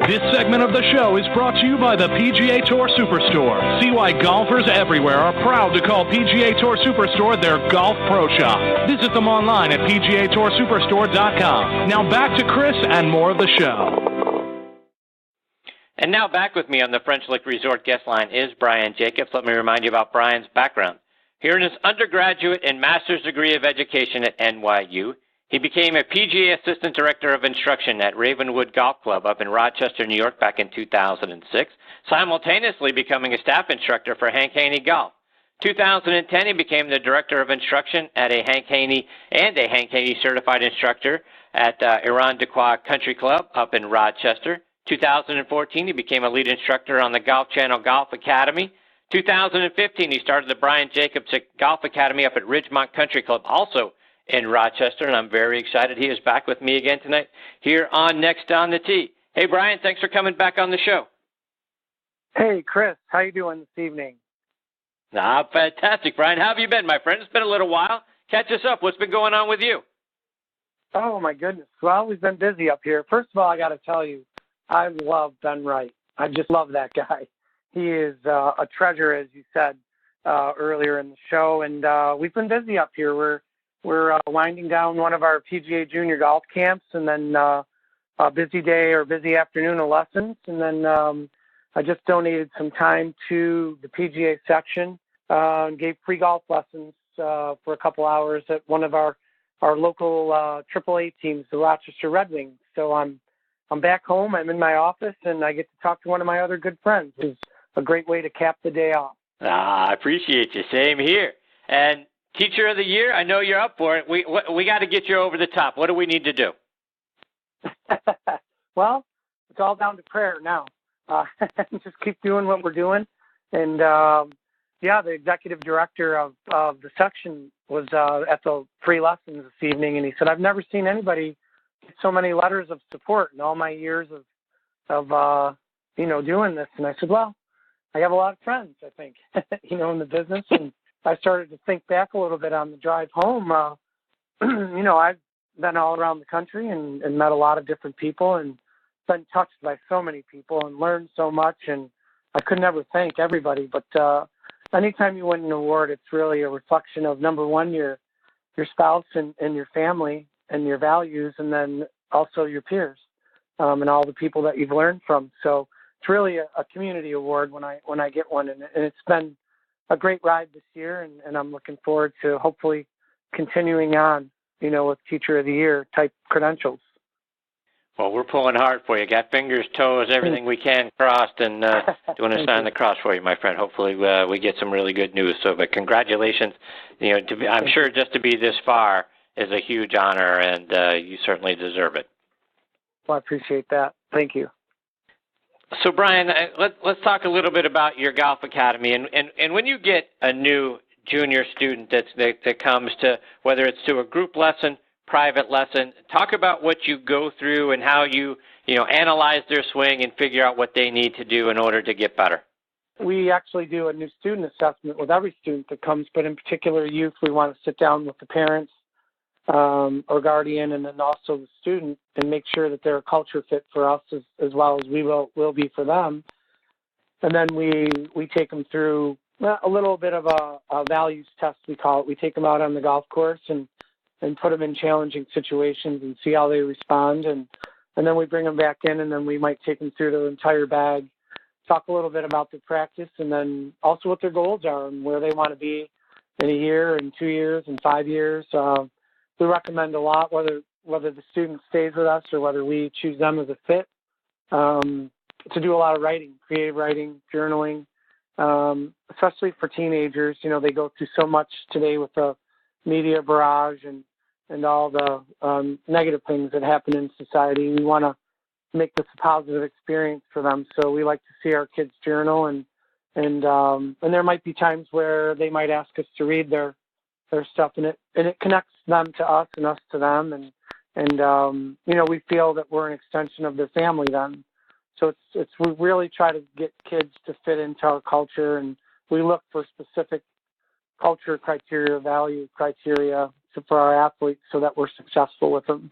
This segment of the show is brought to you by the PGA Tour Superstore. See why golfers everywhere are proud to call PGA Tour Superstore their golf pro shop. Visit them online at PGATourSuperstore.com. Now back to Chris and more of the show. And now back with me on the French Lick Resort guest line is Brian Jacobs. Let me remind you about Brian's background. He earned his undergraduate and master's degree of education at NYU. He became a PGA Assistant Director of Instruction at Ravenwood Golf Club up in Rochester, New York back in 2006, simultaneously becoming a staff instructor for Hank Haney Golf. 2010, he became the Director of Instruction at a Hank Haney Certified Instructor at Irondequoit Country Club up in Rochester. 2014, he became a lead instructor on the Golf Channel Golf Academy. 2015, he started the Brian Jacobs Golf Academy up at Ridgemont Country Club, also in Rochester, and I'm very excited he is back with me again tonight here on Next on the Tee. Hey, Brian, thanks for coming back on the show. Hey, Chris, how you doing this evening? Fantastic, Brian. How have you been, my friend? It's been a little while. Catch us up. What's been going on with you? Oh, my goodness. Well, we've been busy up here. First of all, I got to tell you, I love Ben Wright. I just love that guy. He is a treasure, as you said earlier in the show, and we've been busy up here. We're winding down one of our PGA Junior Golf camps, and then a busy day or busy afternoon of lessons. And then I just donated some time to the PGA section and gave free golf lessons for a couple hours at one of our local AAA teams, the Rochester Red Wings. So I'm back home. I'm in my office, and I get to talk to one of my other good friends, which is a great way to cap the day off. I appreciate you. Same here. And Teacher of the Year, I know you're up for it. We got to get you over the top. What do we need to do? Well, it's all down to prayer now. Just keep doing what we're doing. And, the executive director of the section was at the free lessons this evening, and he said, I've never seen anybody get so many letters of support in all my years of doing this. And I said, well, I have a lot of friends, I think, in the business. And I started to think back a little bit on the drive home. I've been all around the country and met a lot of different people and been touched by so many people and learned so much. And I could never thank everybody. But anytime you win an award, it's really a reflection of, number one, your spouse and your family and your values, and then also your peers and all the people that you've learned from. So it's really a community award when I get one, and it's been a great ride this year, and I'm looking forward to hopefully continuing on, with Teacher of the Year type credentials. Well, we're pulling hard for you. Got fingers, toes, everything we can crossed, and doing a sign of the cross for you, my friend. Hopefully we get some really good news. So, but congratulations. I'm sure just to be this far is a huge honor, and you certainly deserve it. Well, I appreciate that. Thank you. So, Brian, let's talk a little bit about your golf academy. And when you get a new junior student that comes to, whether it's to a group lesson, private lesson, talk about what you go through and how you analyze their swing and figure out what they need to do in order to get better. We actually do a new student assessment with every student that comes, but in particular youth, we want to sit down with the parents or guardian, and then also the student, and make sure that they're a culture fit for us as well as we will be for them. And then we take them through a little bit of a values test, we call it. We take them out on the golf course and put them in challenging situations and see how they respond. And then we bring them back in, and then we might take them through their entire bag, talk a little bit about their practice, and then also what their goals are and where they want to be in a year, and 2 years, and 5 years. We recommend a lot, whether the student stays with us or whether we choose them as a fit, to do a lot of writing, creative writing, journaling, especially for teenagers. They go through so much today with the media barrage and all the negative things that happen in society. We want to make this a positive experience for them. So we like to see our kids journal, and there might be times where they might ask us to read their stuff, and it connects them to us and us to them, and we feel that we're an extension of their family then. So we really try to get kids to fit into our culture, and we look for specific culture criteria, value criteria for our athletes so that we're successful with them.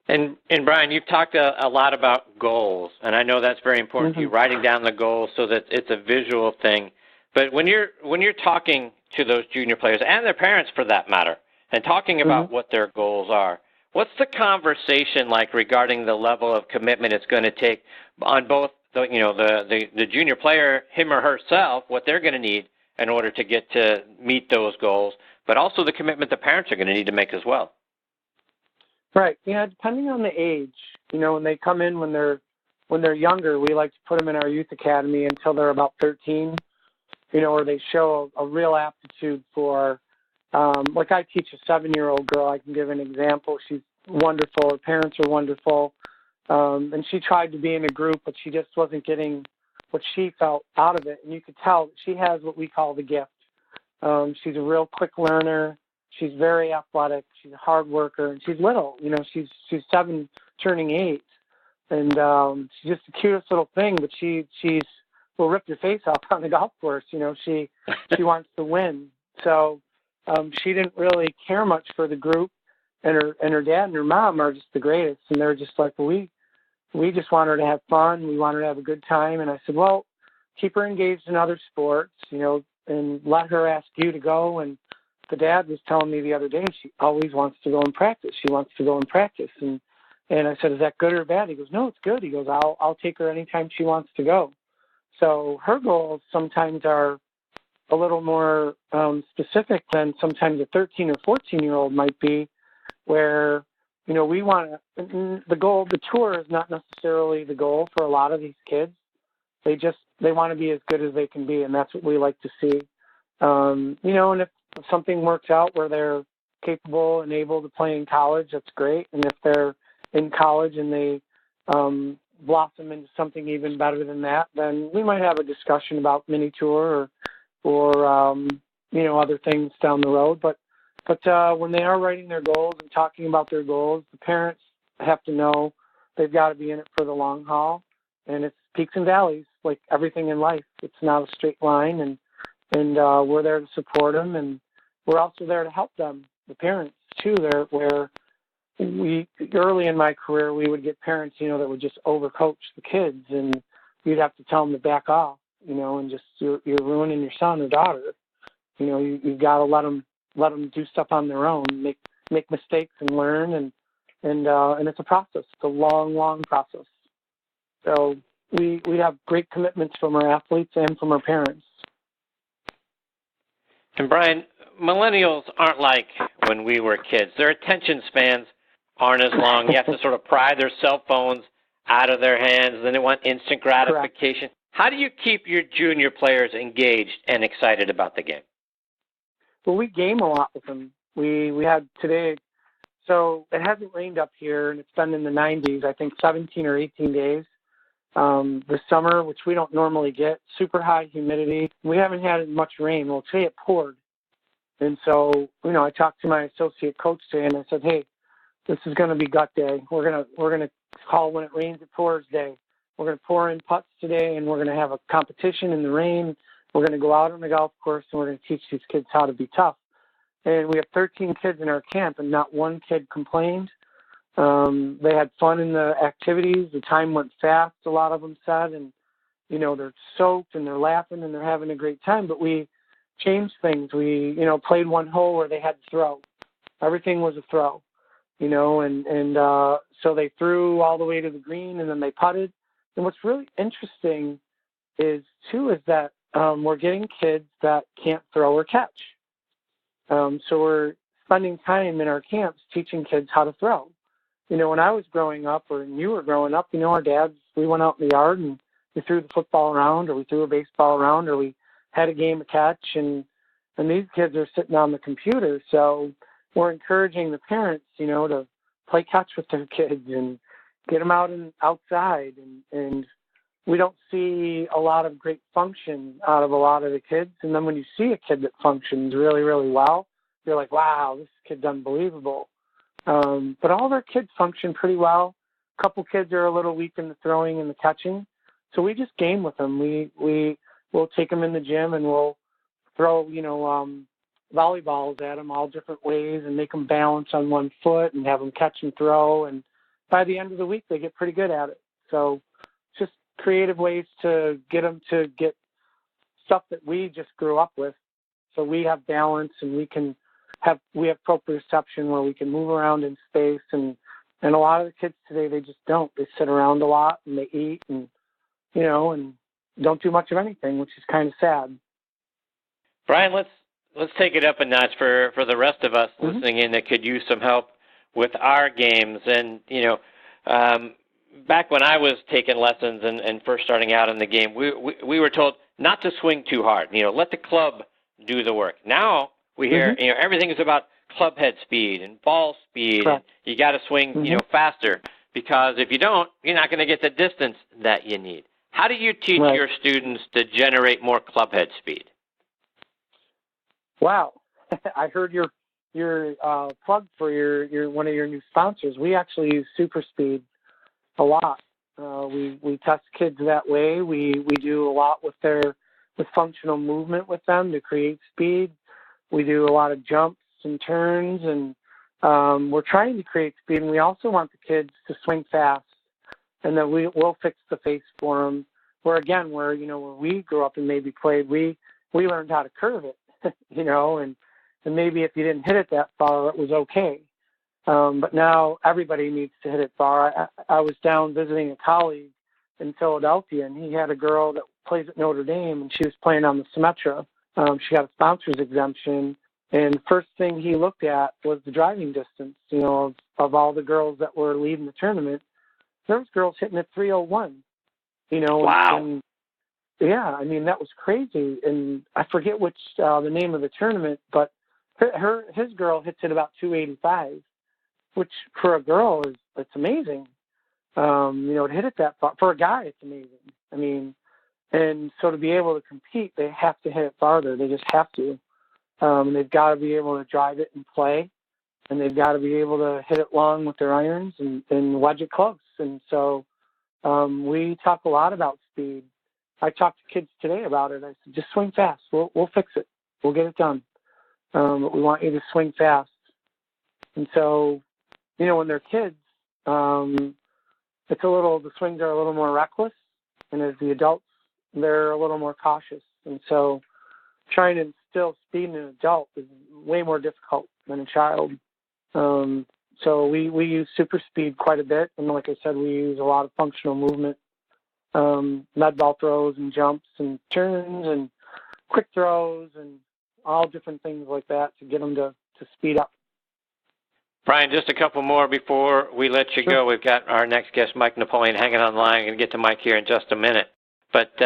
And Brian, you've talked a lot about goals, and I know that's very important to you, writing down the goals so that it's a visual thing. But when you're talking to those junior players and their parents, for that matter, and talking about what their goals are, what's the conversation like regarding the level of commitment it's going to take on both the junior player, him or herself, what they're going to need in order to get to meet those goals, but also the commitment the parents are going to need to make as well? Right. Yeah, depending on the age, when they come in when they're younger, we like to put them in our youth academy until they're about 13, or they show a real aptitude for, like I teach a 7-year-old girl. I can give an example. She's wonderful. Her parents are wonderful. And she tried to be in a group, but she just wasn't getting what she felt out of it. And you could tell that she has what we call the gift. She's a real quick learner. She's very athletic. She's a hard worker, and she's little. She's 7, turning 8, and she's just the cutest little thing. But she will rip your face off on the golf course. She wants to win. So she didn't really care much for the group, and her dad and her mom are just the greatest. And they're just like, well, we just want her to have fun. We want her to have a good time. And I said, well, keep her engaged in other sports, and let her ask you to go. And the dad was telling me the other day, she always wants to go and practice. She wants to go and practice. And I said, is that good or bad? He goes, no, it's good. He goes, I'll take her anytime she wants to go. So her goals sometimes are a little more specific than sometimes a 13 or 14-year-old might be, where, we want to, the tour is not necessarily the goal for a lot of these kids. They want to be as good as they can be, and that's what we like to see. And if something works out where they're capable and able to play in college, that's great. And if they're in college and they blossom into something even better than that, then we might have a discussion about mini tour or other things down the road. But when they are writing their goals and talking about their goals, the parents have to know they've got to be in it for the long haul. And it's peaks and valleys, like everything in life. It's not a straight line, and we're there to support them, and we're also there to help them, the parents, too, where early in my career, we would get parents, that would just overcoach the kids, and you'd have to tell them to back off, and just, you're ruining your son or daughter. You've got to let them do stuff on their own, make mistakes and learn, and it's a process. It's a long, long process. So we have great commitments from our athletes and from our parents. And Brian, millennials aren't like when we were kids. Their attention spans aren't as long. You have to sort of pry their cell phones out of their hands. Then they want instant gratification. Correct. How do you keep your junior players engaged and excited about the game? Well, we game a lot with them. We had today, so it hasn't rained up here, and it's been in the 90s, I think 17 or 18 days. This summer, which we don't normally get, super high humidity. We haven't had much rain. Well, today it poured. And so, I talked to my associate coach today, and I said, hey, this is going to be gut day. We're gonna call when it rains, it pours day. We're going to pour in putts today, and we're going to have a competition in the rain. We're going to go out on the golf course, and we're going to teach these kids how to be tough. And we have 13 kids in our camp, and not one kid complained. They had fun in the activities. The time went fast, a lot of them said, and, they're soaked and they're laughing and they're having a great time. But we changed things. We, played one hole where they had to throw. Everything was a throw, and so they threw all the way to the green and then they putted. And what's really interesting is that we're getting kids that can't throw or catch. So we're spending time in our camps teaching kids how to throw. When I was growing up, or when you were growing up, our dads, we went out in the yard and we threw the football around, or we threw a baseball around, or we had a game of catch, and these kids are sitting on the computer. So we're encouraging the parents, to play catch with their kids and get them out and outside. And we don't see a lot of great function out of a lot of the kids. And then when you see a kid that functions really, really well, you're like, wow, this kid's unbelievable. But all of our kids function pretty well. A couple kids are a little weak in the throwing and the catching. So we just game with them. We'll take them in the gym and we'll throw, volleyballs at them all different ways and make them balance on one foot and have them catch and throw. And by the end of the week, they get pretty good at it. So just creative ways to get them to get stuff that we just grew up with. So we have balance, and we have proprioception where we can move around in space, and a lot of the kids today, they just don't. They sit around a lot and they eat and, and don't do much of anything, which is kind of sad. Brian, let's take it up a notch for the rest of us listening in that could use some help with our games. And, back when I was taking lessons and first starting out in the game, we were told not to swing too hard. Let the club do the work. Now we hear, everything is about club head speed and ball speed. And you got to swing, faster, because if you don't, you're not going to get the distance that you need. How do you teach your students to generate more club head speed? Wow, I heard your plug for your one of your new sponsors. We actually use Super Speed a lot. We test kids that way. We do a lot with functional movement with them to create speed. We do a lot of jumps and turns, and we're trying to create speed. And we also want the kids to swing fast, and then we'll fix the face for them. Where we grew up and maybe played, we learned how to curve it. And maybe if you didn't hit it that far, it was okay. But now everybody needs to hit it far. I was down visiting a colleague in Philadelphia, and he had a girl that plays at Notre Dame, and she was playing on the Symetra. She got a sponsor's exemption, and the first thing he looked at was the driving distance, of all the girls that were leading the tournament. There was girls hitting at 3:01, Wow. And yeah, I mean, that was crazy. And I forget which the name of the tournament, but his girl hits at about 285, which for a girl it's amazing. To hit it that far. For a guy, it's amazing. I mean, and so to be able to compete, they have to hit it farther. They just have to. They've got to be able to drive it and play, and they've got to be able to hit it long with their irons and wedge it close. And so we talk a lot about speed. I talked to kids today about it. I said, just swing fast. We'll fix it. We'll get it done. But we want you to swing fast. And so, when they're kids, the swings are a little more reckless. And as the adults, they're a little more cautious. And so trying to instill speed in an adult is way more difficult than a child. So we use Super Speed quite a bit. And like I said, we use a lot of functional movement. Med ball throws and jumps and turns and quick throws and all different things like that to get them to speed up. Brian, just a couple more before we let you go. We've got our next guest, Mike Napoleon, hanging on the line. I'm going to get to Mike here in just a minute. But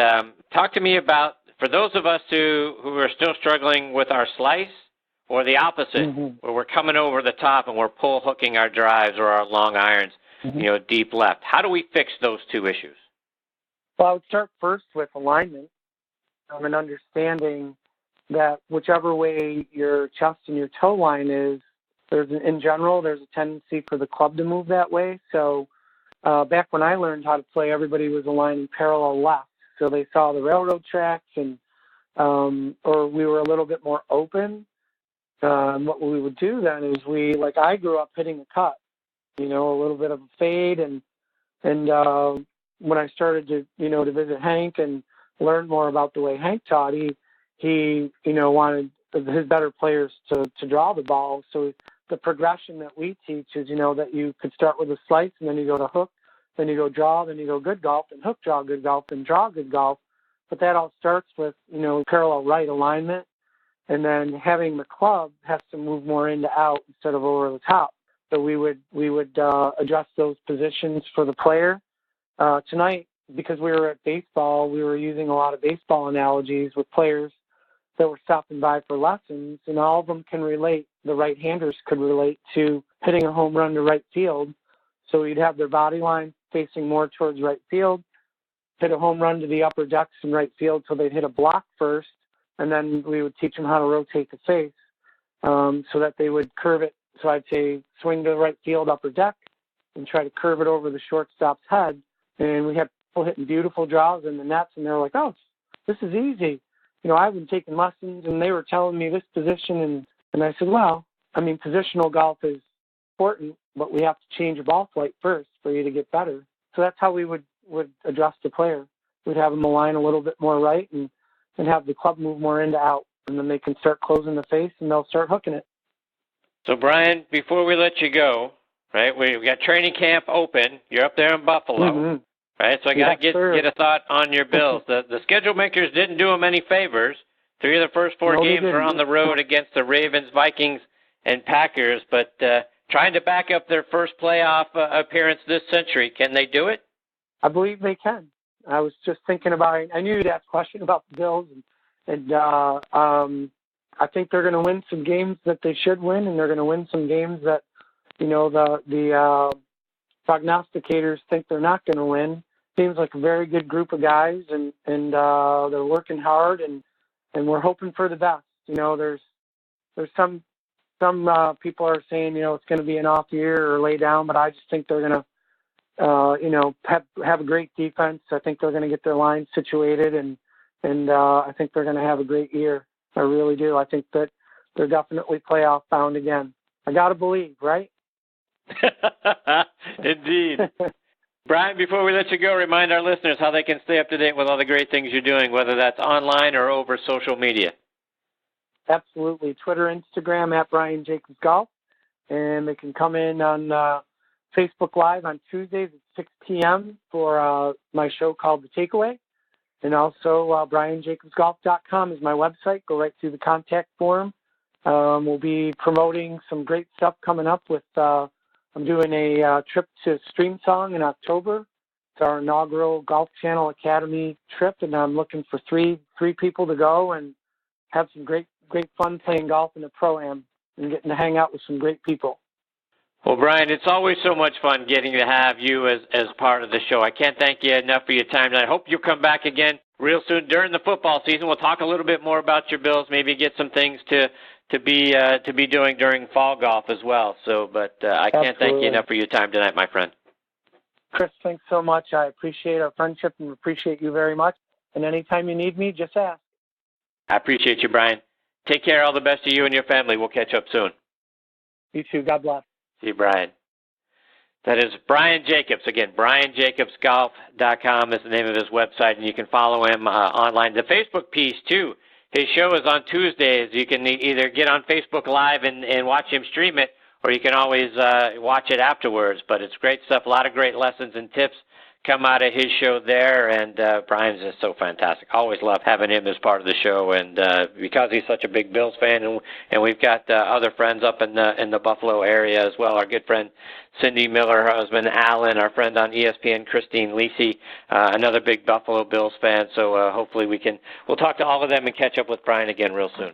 talk to me about, for those of us who are still struggling with our slice, or the opposite, where we're coming over the top and we're pull hooking our drives or our long irons, deep left. How do we fix those two issues? Well, I would start first with alignment and understanding that whichever way your chest and your toe line is, in general, there's a tendency for the club to move that way. So back when I learned how to play, everybody was aligning parallel left. So they saw the railroad tracks, and or we were a little bit more open. What we would do then is I grew up hitting a cut, a little bit of a fade, and when I started to visit Hank and learn more about the way Hank taught, he wanted his better players to draw the ball. So the progression that we teach is, that you could start with a slice, and then you go to hook, then you go draw, then you go good golf, and hook, draw, good golf, and draw, good golf. But that all starts with, parallel right alignment, and then having the club has to move more into out instead of over the top. So we would adjust those positions for the player. Tonight, because we were at baseball, we were using a lot of baseball analogies with players that were stopping by for lessons, and all of them can relate. The right-handers could relate to hitting a home run to right field. So you'd have their body line facing more towards right field, hit a home run to the upper decks in right field, so they'd hit a block first, and then we would teach them how to rotate the face so that they would curve it. So I'd say swing to the right field upper deck and try to curve it over the shortstop's head. And we had people hitting beautiful draws in the nets, and they were like, oh, this is easy. I've been taking lessons, and they were telling me this position. And I said, well, positional golf is important, but we have to change your ball flight first for you to get better. So that's how we would adjust the player. We'd have them align a little bit more right and have the club move more into out, and then they can start closing the face and they'll start hooking it. So, Brian, before we let you go, right, we've got training camp open. You're up there in Buffalo, right? So I got to get a thought on your Bills. The schedule makers didn't do them any favors. 3 of the first 4 games were on the road against the Ravens, Vikings, and Packers, but trying to back up their first playoff appearance this century. Can they do it? I believe they can. I was just thinking about it. I knew you'd ask a question about the Bills, and I think they're going to win some games that they should win, and they're going to win some games that, you know, the prognosticators think they're not going to win. Seems like a very good group of guys, and they're working hard, and we're hoping for the best. You know, there's some people are saying, you know, it's going to be an off year or lay down, but I just think they're going to, you know, have a great defense. I think they're going to get their line situated, and I think they're going to have a great year. I really do. I think that they're definitely playoff bound again. I got to believe, right? Indeed. Brian, before we let you go, remind our listeners how they can stay up to date with all the great things you're doing, whether that's online or over social media. Absolutely. Twitter, Instagram, at Brian Jacobs Golf. And they can come in on Facebook Live on Tuesdays at 6 p.m. for my show called The Takeaway. And also BrianJacobsGolf.com is my website. Go right through the contact form. We'll be promoting some great stuff coming up with, I'm doing a trip to Streamsong in October. It's our inaugural Golf Channel Academy trip, and I'm looking for three people to go and have some great fun playing golf in the Pro-Am and getting to hang out with some great people. Well, Brian, it's always so much fun getting to have you as part of the show. I can't thank you enough for your time. I hope you'll come back again real soon during the football season. We'll talk a little bit more about your Bills, maybe get some things to be doing during fall golf as well. So, but I can't thank you enough for your time tonight, my friend. Chris, thanks so much. I appreciate our friendship and appreciate you very much. And anytime you need me, just ask. I appreciate you, Brian. Take care. All the best to you and your family. We'll catch up soon. You too. God bless. See you, Brian. That is Brian Jacobs. Again, BrianJacobsGolf.com is the name of his website, and you can follow him online. The Facebook piece, too. His show is on Tuesdays. You can either get on Facebook Live and watch him stream it, or you can always watch it afterwards. But it's great stuff. A lot of great lessons and tips come out of his show there, and Brian's just so fantastic. Always love having him as part of the show, and because he's such a big Bills fan, and we've got other friends up in the Buffalo area as well. Our good friend Cindy Miller, her husband Alan, our friend on ESPN, Christine Lisi, another big Buffalo Bills fan. So hopefully we'll talk to all of them and catch up with Brian again real soon.